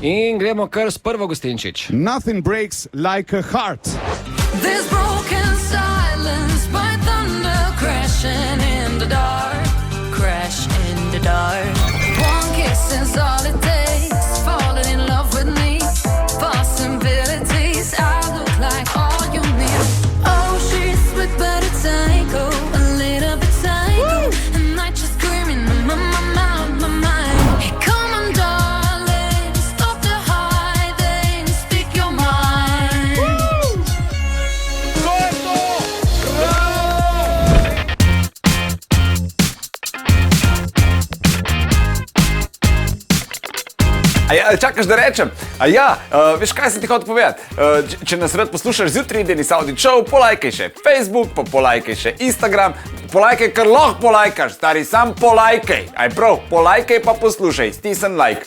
In gremo kar s prvo gostinčič. Nothing breaks like a heart. This broken silence by thunder crashing in the dark, crash in the dark. One kiss is all it takes, falling in love with me. Possibilities, I look like all you need. Oh, she's sweet but a psycho, a little bit psycho, and I just screaming my mind. Hey, come on, darling, stop the hiding, speak your mind. Čakaš, da rečem? Veš, kaj sem ti hotel povedati? Če nas rad poslušaš zjutraj, Denis Audić Show, polajkaj še Facebook, pa polajkaj še Instagram. Polajkaj, kar lahko polajkaš, stari, sam polajkaj. Aj prav, polajkaj pa poslušaj, stisni like.